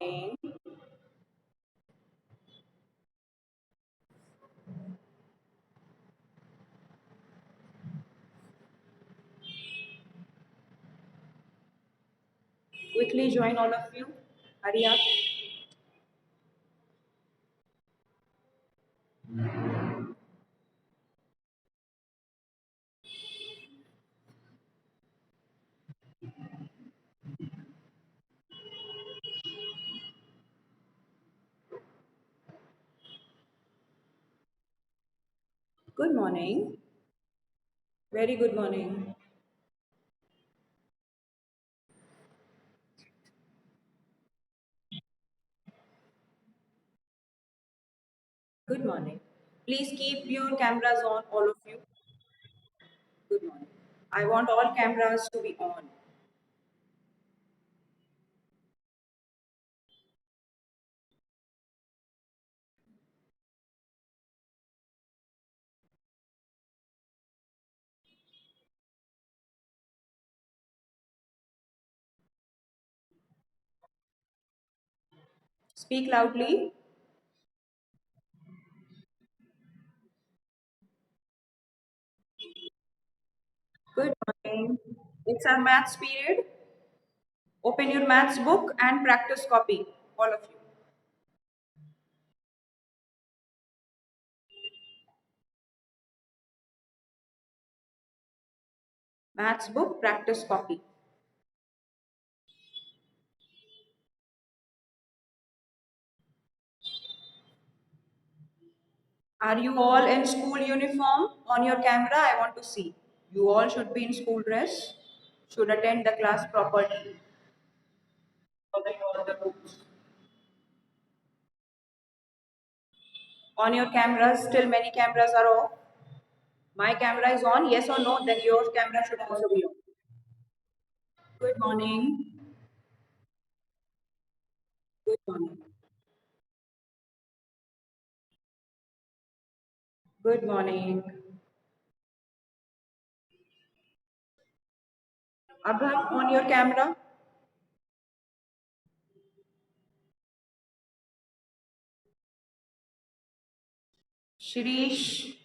morning. Quickly join all of you. Hurry up. Good morning. Very good morning. Good morning. Please keep your cameras on, all of you. Good morning. I want all cameras to be on. Speak loudly. Good morning. It's our maths period. Open your maths book and practice copy, all of you. Maths book, practice copy. Are you all in school uniform on your camera? I want to see. You all should be in school dress, should attend the class properly. Following all the rules. On your cameras, still many cameras are off. My camera is on, yes or no, then your camera should also be on. Good morning. Good morning. Good morning. Abham, on your camera. Shirish.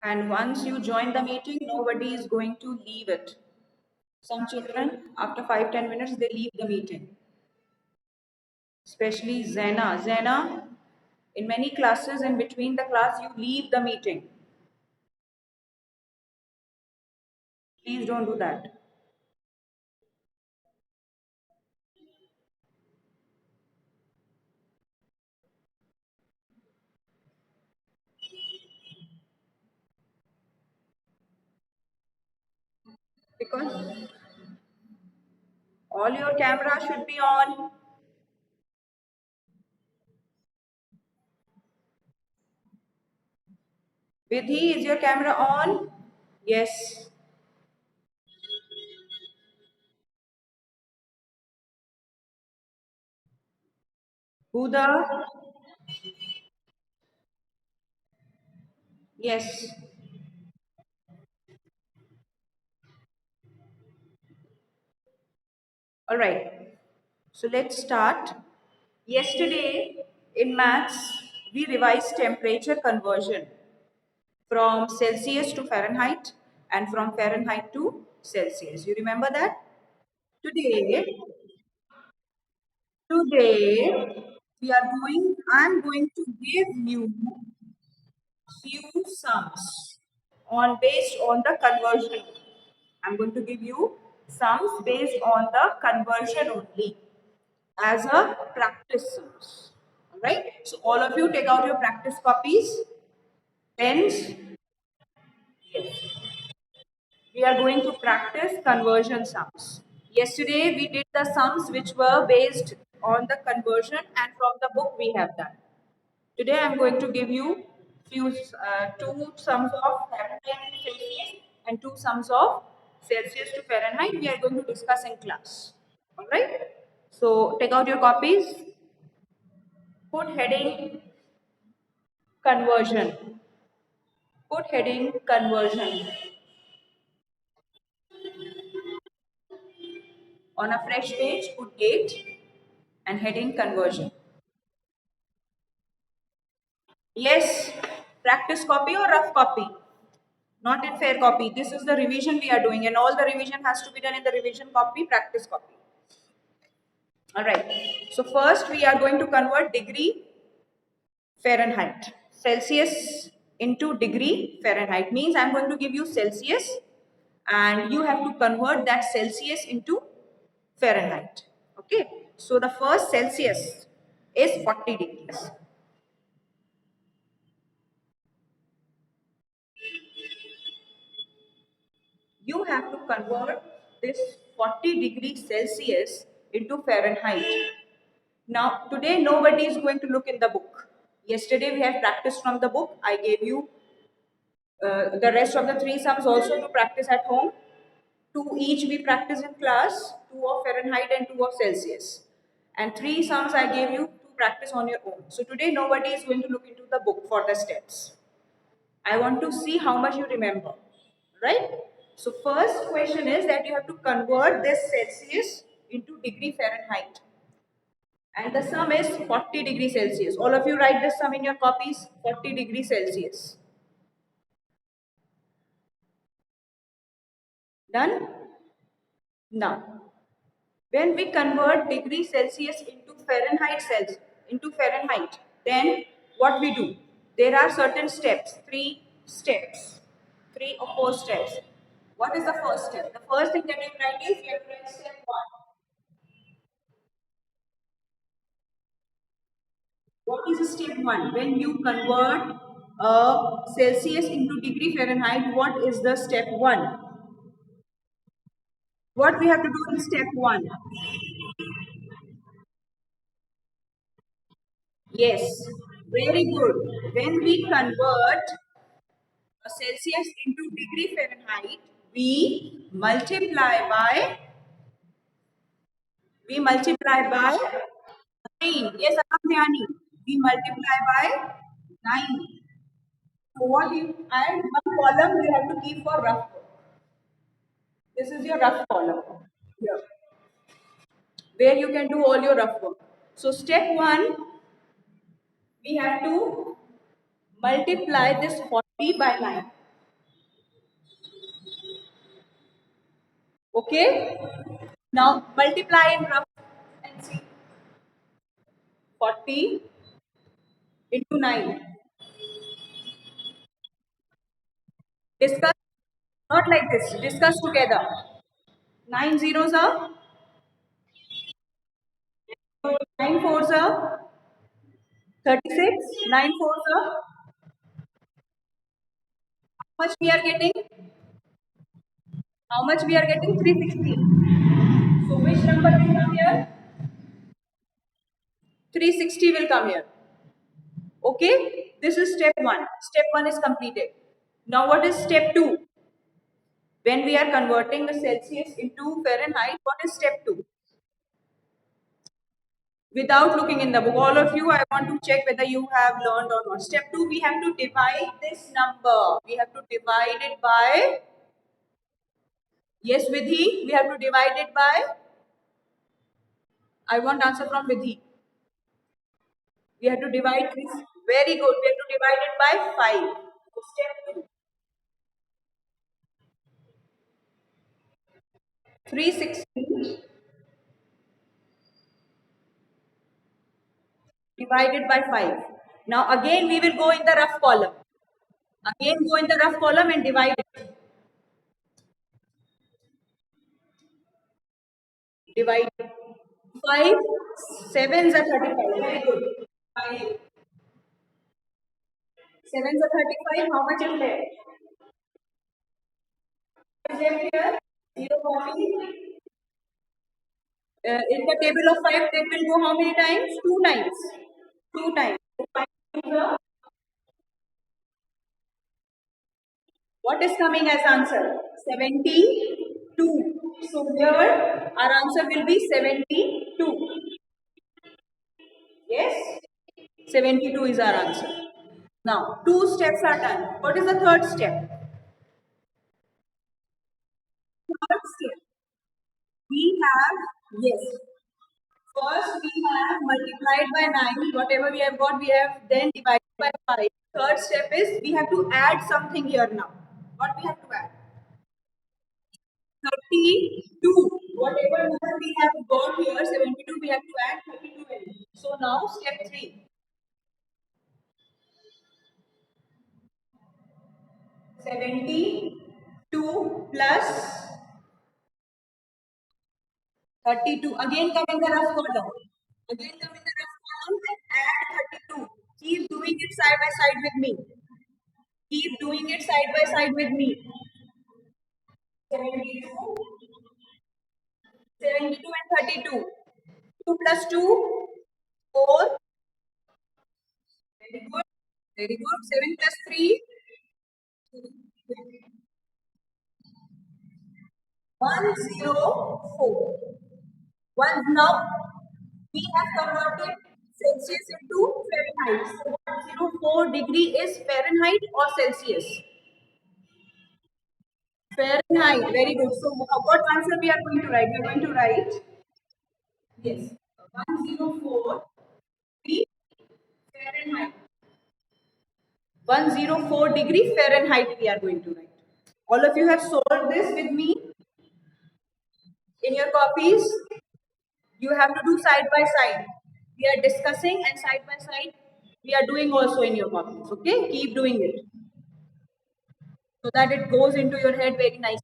And once you join the meeting, nobody is going to leave it. Some children, after 5-10 minutes, they leave the meeting. Especially Zena. Zena, in many classes, in between the class, you leave the meeting. Please don't do that. Because all your camera should be on. Vidhi, is your camera on? Yes. Huda? Yes. All right. So let's start. Yesterday in maths, we revised temperature conversion from Celsius to Fahrenheit and from Fahrenheit to Celsius. You remember that? Today, today I'm going to give you few sums on based on the conversion. I'm going to give you sums based on the conversion only as a practice sums. All right. So all of you take out your practice copies, pens. We are going to practice conversion sums. Yesterday we did the sums which were based on the conversion and from the book we have done. Today I am going to give you two sums of Fahrenheit to Celsius and two sums of Celsius to Fahrenheit. We are going to discuss in class. All right. So take out your copies. Put heading conversion. Put heading conversion. On a fresh page, put date and heading conversion. Yes, practice copy or rough copy? Not in fair copy. This is the revision we are doing, and all the revision has to be done in the revision copy, practice copy. Alright. So first we are going to convert degree Fahrenheit. Celsius into degree Fahrenheit means I'm going to give you Celsius and you have to convert that Celsius into Fahrenheit. Okay. So the first Celsius is 40 degrees. You have to convert this 40 degrees Celsius into Fahrenheit. Now, today nobody is going to look in the book. Yesterday we have practiced from the book. I gave you the rest of the three sums also to practice at home. Two each we practice in class, two of Fahrenheit and two of Celsius. And three sums I gave you to practice on your own. So today nobody is going to look into the book for the steps. I want to see how much you remember, right? So first question is that you have to convert this Celsius into degree Fahrenheit. And the sum is 40 degrees Celsius. All of you write this sum in your copies, 40 degrees Celsius. Done? Now, when we convert degree Celsius into Fahrenheit, then what we do? There are certain steps, three or four steps. What is the first step? The first thing that you write is you have to write step one. What is step one? When you convert Celsius into degree Fahrenheit, what is the step one? What we have to do in step one? Yes, very good. When we convert a Celsius into degree Fahrenheit, we multiply by 9. Yes, Akamdhyani. We multiply by 9. So what you and one column you have to keep for rough work. This is your rough column. Here. Where you can do all your rough work. So step 1, we have to multiply this 40 by 9. Okay? Now multiply in rough and see 40 into 9. Discuss not like this. Discuss together. 9 zeros are 9 fours are 36. 9 fours are how much we are getting? How much we are getting? 360. So which number will come here? 360 will come here. Okay? This is step 1. Step 1 is completed. Now what is step 2? When we are converting the Celsius into Fahrenheit, what is step 2? Without looking in the book, all of you, I want to check whether you have learned or not. Step 2, we have to divide this number. We have to divide it by, yes, Vidhi, we have to divide it by, I want answer from Vidhi. We have to divide this, very good, we have to divide it by 5. So step 2, 360 divided by 5. Now again we will go in the rough column. Again go in the rough column and divide it. Divide 5, 7s are 35. Very good. 5. 7s are 35. How much is left? Is left here? 0 copy. In the table of 5, that will go how many times? 2 times. 2 times. So 5 is what is coming as answer? 72. So here our answer will be 72. Yes? 72 is our answer. Now, two steps are done. What is the third step? Third step, we have, yes, first we have multiplied by 9. Whatever we have got, we have then divided by 5. Third step is we have to add something here now. What we have to add? 32. Whatever number we have got here, 72, we have to add 32 in it. So now step 3. 72 plus 32. Again come in the rough column. Again come in the rough column and add 32. Keep doing it side by side with me. Keep doing it side by side with me. 72, 72 and 32. 2 plus 2, 4. Very good. Very good. 7 plus 3, 104. One now we have converted Celsius into Fahrenheit. So 104 degree is Fahrenheit or Celsius? Fahrenheit. Very good. So what answer we are going to write? We are going to write yes 104 degree Fahrenheit. 104 degree Fahrenheit we are going to write. All of you have solved this with me in your copies. You have to do side by side. We are discussing and side by side we are doing also in your copies. Okay, keep doing it so that it goes into your head very nicely.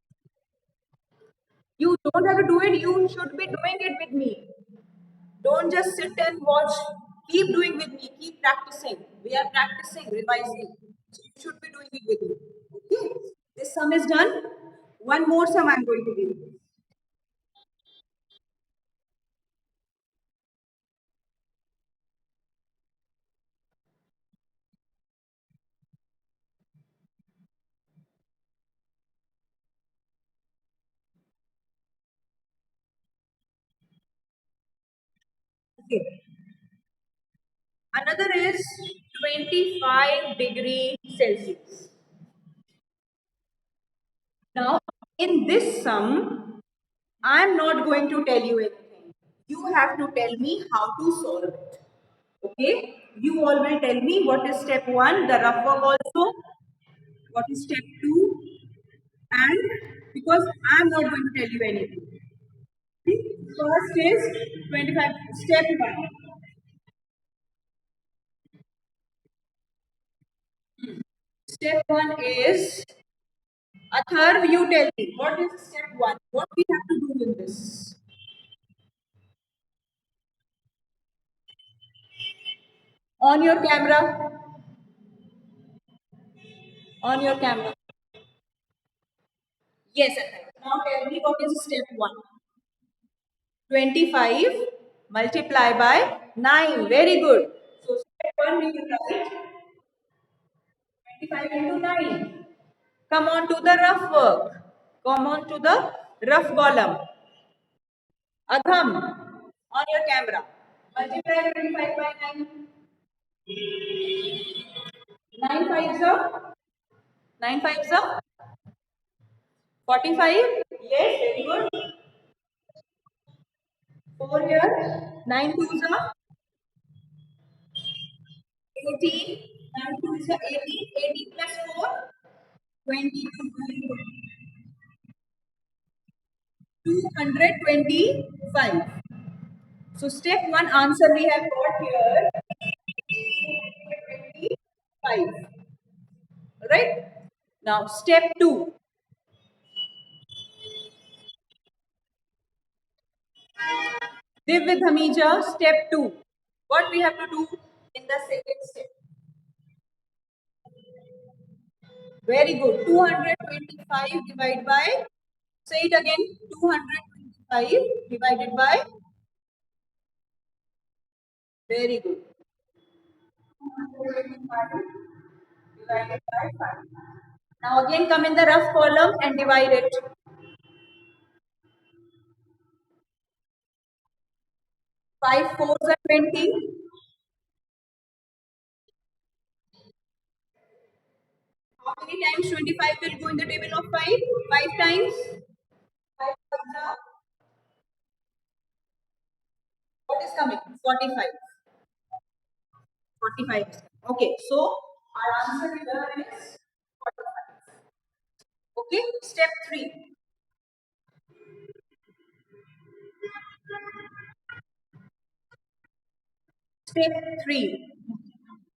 You don't have to do it. You should be doing it with me. Don't just sit and watch. Keep doing with me. Keep practicing. We are practicing, revising. So you should be doing it with me. Okay. This sum is done. One more sum I'm going to give you. Okay. Another is 25 degree Celsius. Now, in this sum, I'm not going to tell you anything. You have to tell me how to solve it. Okay? You all will tell me what is step 1, the rough work also, what is step 2, and because I'm not going to tell you anything. Okay? First is 25, step 1. Step 1 is Atharv, you tell me, what is step 1? What we have to do in this? On your camera. On your camera. Yes, Atharv. Now tell me what is step 1? 25 multiply by 9. Very good. So step 1 we will write 25 into 9. Come on to the rough work. Come on to the rough column. Adham, on your camera. Multiply 25 by 9. 9 fives are 9 fives are 45. Yes, very good. 4 here. 9 twos are 18. 9 twos are 18. 18 plus 4. 22. 225. So step 1 answer we have got here 225. Right? Now step 2. Live with Hamija, step 2. What we have to do in the second step? Very good. 225 divided by, say it again, 225 divided by, very good. 225 divided by 5. Now again come in the rough column and divide it. 5 fours are 20. How many times 25 will go in the table of 5? 5 times. 5 times are, what is coming? 45. 45. Okay, so our answer here is 45. Okay, step 3. Step 3.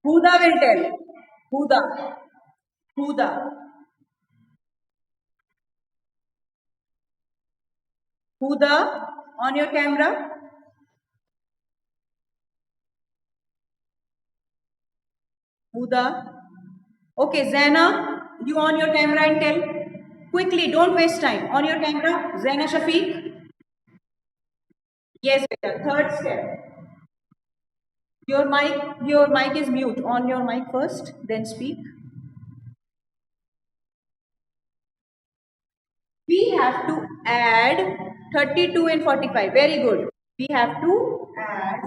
Huda will tell. Huda. Huda. Huda, on your camera. Huda. Okay, Zaina, you on your camera and tell. Quickly, don't waste time. On your camera, Zaina Shafiq. Yes, beta. Third step. Your mic is mute. On your mic first, then speak. We have to add 32 and 45. Very good. We have to add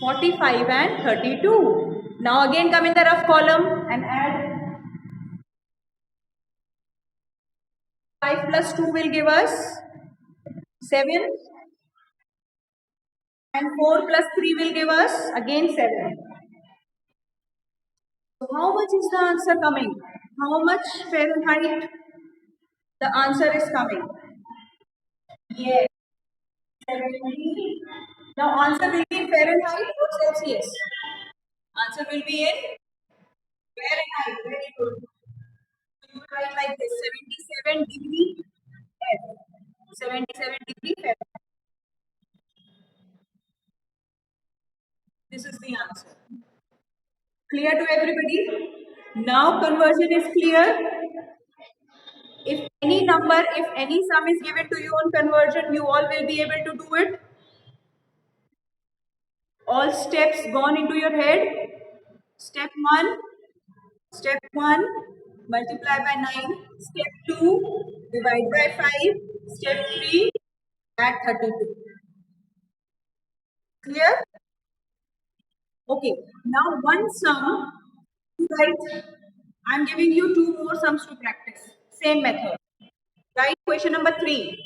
45 and 32. Now again come in the rough column and add 5 plus 2 will give us 7 and 4 plus 3 will give us again 7. So how much is the answer coming? How much Fahrenheit the answer is coming? Yes, 70. Now answer will be in Fahrenheit or Celsius? Answer will be in Fahrenheit. Very good. So you write like this: 77 degree F. 77 degree Fahrenheit. This is the answer. Clear to everybody? Now conversion is clear. If any number, if any sum is given to you on conversion, you all will be able to do it. All steps gone into your head. Step 1, step 1, multiply by 9. Step 2, divide by 5. Step 3, add 32. Clear? Okay. Now one sum, right? I'm giving you 2 more sums to practice. Same method. Right? Question number 3.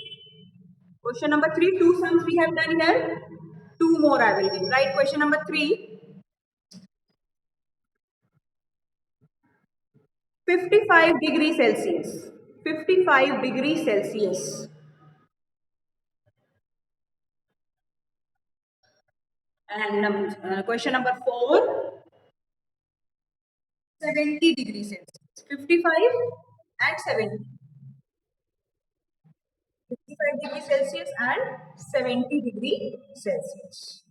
Question number 3, 2 sums we have done here. 2 more I will give. Right? Question number 3. 55 degrees Celsius. 55 degrees Celsius. And question number 4. 70 degrees Celsius. 55 and 70. 55 degrees Celsius and 70 degrees Celsius.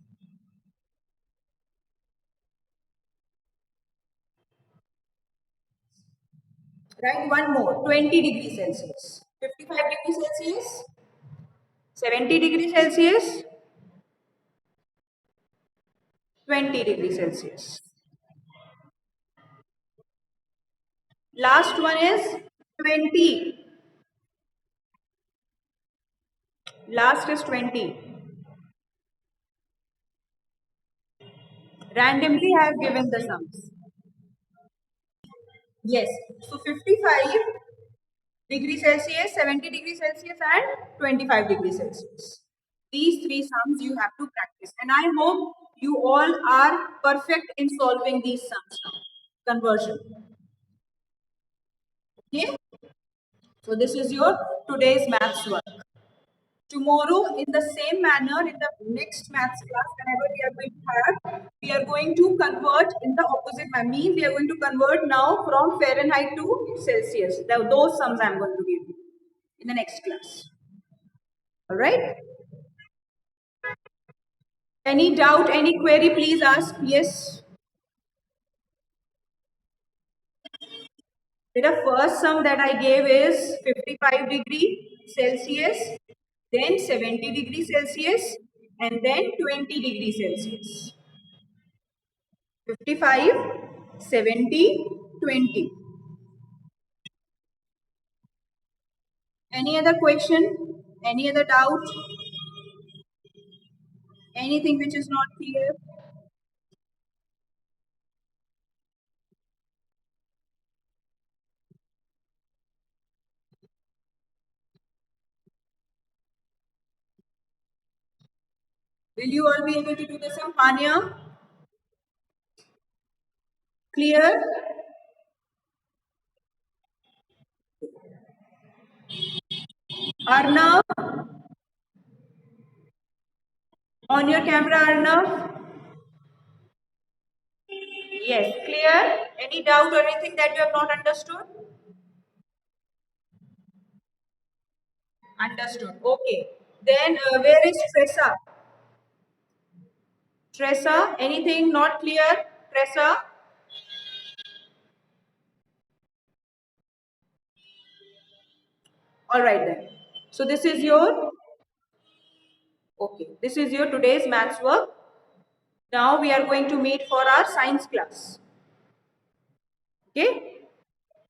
Right, one more, 20 degrees Celsius. 55 degrees Celsius, 70 degrees Celsius, 20 degrees Celsius. Last one is 20. Last is 20. Randomly I have given the sums. Yes, so 55 degrees Celsius, 70 degrees Celsius and 25 degrees Celsius. These 3 sums you have to practice, and I hope you all are perfect in solving these sums now. Conversion. Okay? So this is your today's maths work. Tomorrow, in the same manner, in the next maths class, whenever we are going to have, we are going to convert in the opposite manner. Means we are going to convert now from Fahrenheit to Celsius. Those sums I am going to give you in the next class. All right? Any doubt, any query, please ask. Yes. The first sum that I gave is 55 degree Celsius, then 70 degree Celsius, and then 20 degree Celsius. 55, 70, 20. Any other question? Any other doubt? Anything which is not clear? Will you all be able to do the sum? Hania? Clear? Arnav? On your camera, Arnav? Yes. Clear? Any doubt or anything that you have not understood? Understood. Okay. Then where is Tressa? Tressa, anything not clear? Tressa? All right then. So this is your, okay, this is your today's maths work. Now we are going to meet for our science class. Okay.